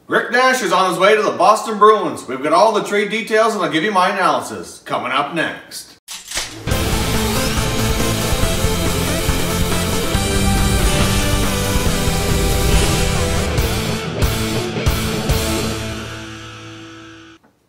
Rick Nash is on his way to the Boston Bruins. We've got all the trade details and I'll give you my analysis. Coming up next.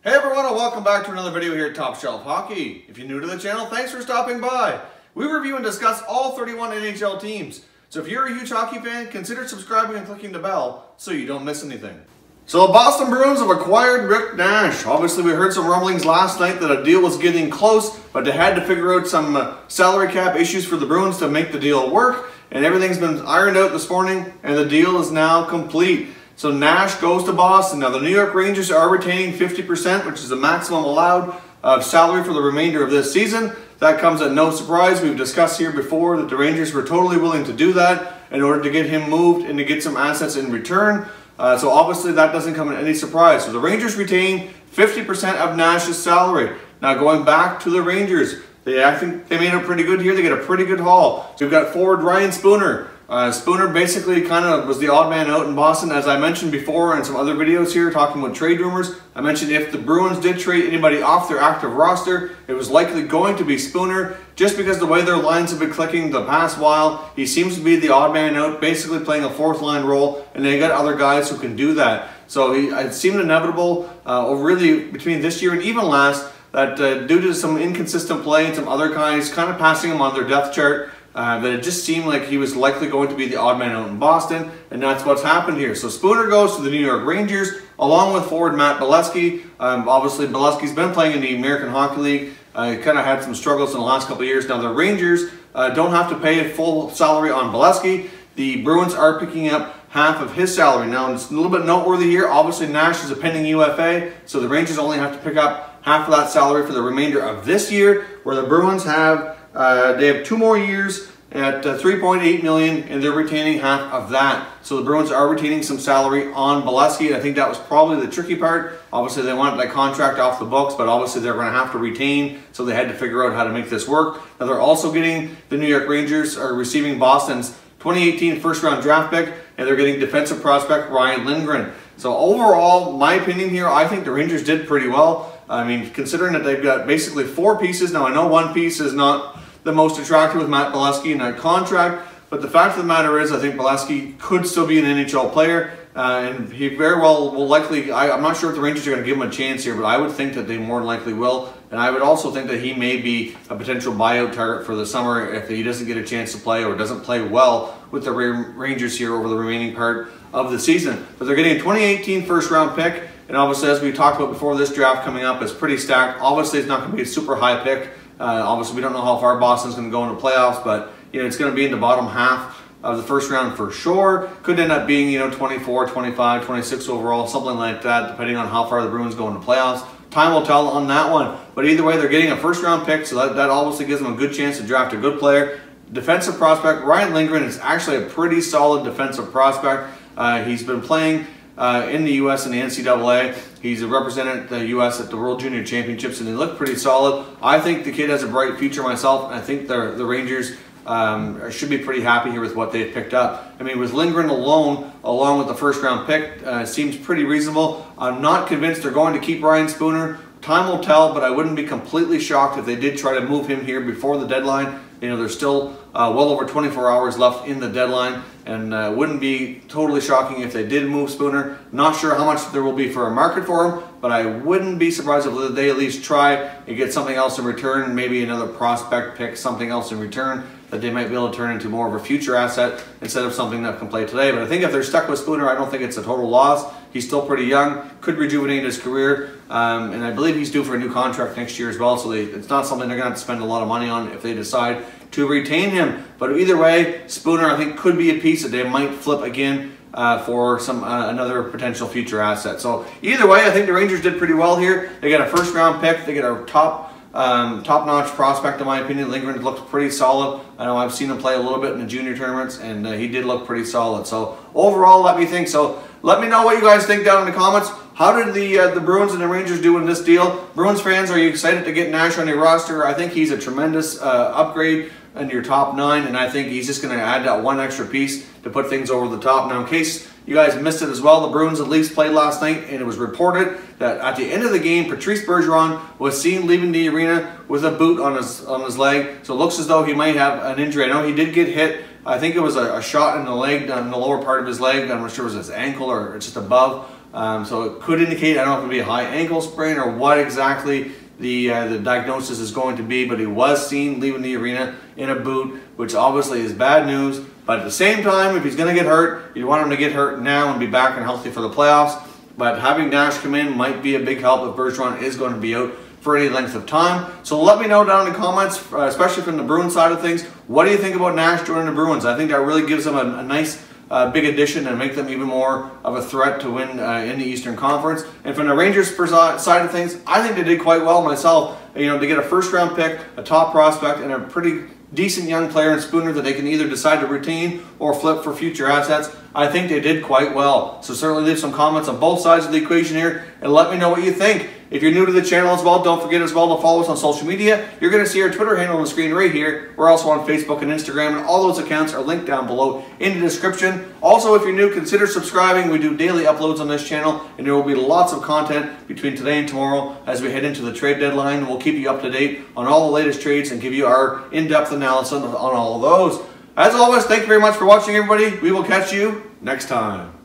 Hey everyone, and welcome back to another video here at Top Shelf Hockey. If you're new to the channel, thanks for stopping by. We review and discuss all 31 NHL teams. So if you're a huge hockey fan, consider subscribing and clicking the bell so you don't miss anything. So the Boston Bruins have acquired Rick Nash. Obviously we heard some rumblings last night that a deal was getting close, but they had to figure out some salary cap issues for the Bruins to make the deal work. And everything's been ironed out this morning and the deal is now complete. So Nash goes to Boston. Now the New York Rangers are retaining 50%, which is the maximum allowed of salary for the remainder of this season. That comes at no surprise. We've discussed here before that the Rangers were totally willing to do that in order to get him moved and to get some assets in return. So obviously that doesn't come at any surprise. So the Rangers retain 50% of Nash's salary. Now going back to the Rangers, I think they made it pretty good here. They get a pretty good haul. So we've got forward Ryan Spooner. Spooner basically kind of was the odd man out in Boston, as I mentioned before in some other videos here talking about trade rumors. I mentioned if the Bruins did trade anybody off their active roster, it was likely going to be Spooner, just because the way their lines have been clicking the past while. He seems to be the odd man out, basically playing a fourth line role, and they got other guys who can do that. So it seemed inevitable, really between this year and even last, that due to some inconsistent play and some other guys kind of passing him on their depth chart, that it just seemed like he was likely going to be the odd man out in Boston, and that's what's happened here. So Spooner goes to the New York Rangers, along with forward Matt Belesky. Obviously, Belesky's been playing in the American Hockey League. Kind of had some struggles in the last couple of years. Now the Rangers don't have to pay a full salary on Belesky. The Bruins are picking up half of his salary. Now it's a little bit noteworthy here. Obviously Nash is a pending UFA, so the Rangers only have to pick up half of that salary for the remainder of this year, where the Bruins have they have 2 more years at $3.8 million, and they're retaining half of that. So the Bruins are retaining some salary on Belesky, and I think that was probably the tricky part. Obviously they wanted that contract off the books, but obviously they're going to have to retain, so they had to figure out how to make this work. Now they're also getting, the New York Rangers are receiving Boston's 2018 first round draft pick, and they're getting defensive prospect Ryan Lindgren. So overall, my opinion here, I think the Rangers did pretty well. I mean, considering that they've got basically 4 pieces. Now I know one piece is not the most attractive with Matt Belesky in that contract, but the fact of the matter is I think Belesky could still be an NHL player, and he very well will likely, I'm not sure if the Rangers are going to give him a chance here, but I would think that they more than likely will, and I would also think that he may be a potential buyout target for the summer if he doesn't get a chance to play or doesn't play well with the Rangers here over the remaining part of the season. But they're getting a 2018 first round pick, and obviously as we talked about before, this draft coming up is pretty stacked. Obviously it's not going to be a super high pick. Obviously we don't know how far Boston's going to go into playoffs, but you know, it's going to be in the bottom half of the first round for sure. Could end up being, you know, 24, 25, 26 overall, something like that, depending on how far the Bruins go into playoffs. Time will tell on that one. But either way, they're getting a first round pick, so that obviously gives them a good chance to draft a good player. Defensive prospect, Ryan Lindgren is actually a pretty solid defensive prospect. He's been playing in the U.S. and the NCAA. He's represented the U.S. at the World Junior Championships, and he looked pretty solid. I think the kid has a bright future myself, and I think the Rangers should be pretty happy here with what they've picked up. I mean, with Lindgren alone, along with the first round pick, seems pretty reasonable. I'm not convinced they're going to keep Ryan Spooner. Time will tell, but I wouldn't be completely shocked if they did try to move him here before the deadline. You know, there's still well over 24 hours left in the deadline, and wouldn't be totally shocking if they did move Spooner. Not sure how much there will be for a market for him, but I wouldn't be surprised if they at least try and get something else in return, maybe another prospect pick, something else in return that they might be able to turn into more of a future asset instead of something that can play today. But I think if they're stuck with Spooner, I don't think it's a total loss. He's still pretty young, could rejuvenate his career, and I believe he's due for a new contract next year as well, so it's not something they're going to have to spend a lot of money on if they decide to retain him. But either way, Spooner I think could be a piece that they might flip again for some another potential future asset. So either way, I think the Rangers did pretty well here. They get a first round pick, they get a top-notch prospect in my opinion. Lindgren looked pretty solid. I know I've seen him play a little bit in the junior tournaments, and he did look pretty solid. So overall, let me know what you guys think down in the comments. How did the Bruins and the Rangers do in this deal? Bruins fans, are you excited to get Nash on your roster? I think he's a tremendous upgrade in your top 9, and I think he's just going to add that one extra piece to put things over the top. Now, in case you guys missed it as well. The Bruins and Leafs played last night, and it was reported that at the end of the game, Patrice Bergeron was seen leaving the arena with a boot on his leg. So it looks as though he might have an injury. I know he did get hit. I think it was a shot in the leg, in the lower part of his leg. I'm not sure if it was his ankle or just above. So it could indicate, I don't know if it would be a high ankle sprain or what exactly the diagnosis is going to be, but he was seen leaving the arena in a boot, which obviously is bad news. But at the same time, if he's going to get hurt, you want him to get hurt now and be back and healthy for the playoffs. But having Nash come in might be a big help if Bergeron is going to be out for any length of time. So let me know down in the comments, especially from the Bruins side of things, what do you think about Nash joining the Bruins? I think that really gives them a nice big addition and make them even more of a threat to win in the Eastern Conference. And from the Rangers side of things, I think they did quite well myself. You know, to get a first-round pick, a top prospect, and a pretty decent young player in Spooner that they can either decide to retain or flip for future assets, I think they did quite well. So certainly leave some comments on both sides of the equation here and let me know what you think. If you're new to the channel as well, don't forget as well to follow us on social media. You're going to see our Twitter handle on the screen right here. We're also on Facebook and Instagram, and all those accounts are linked down below in the description. Also, if you're new, consider subscribing. We do daily uploads on this channel, and there will be lots of content between today and tomorrow as we head into the trade deadline. We'll keep you up to date on all the latest trades and give you our in-depth analysis on all of those. As always, thank you very much for watching, everybody. We will catch you next time.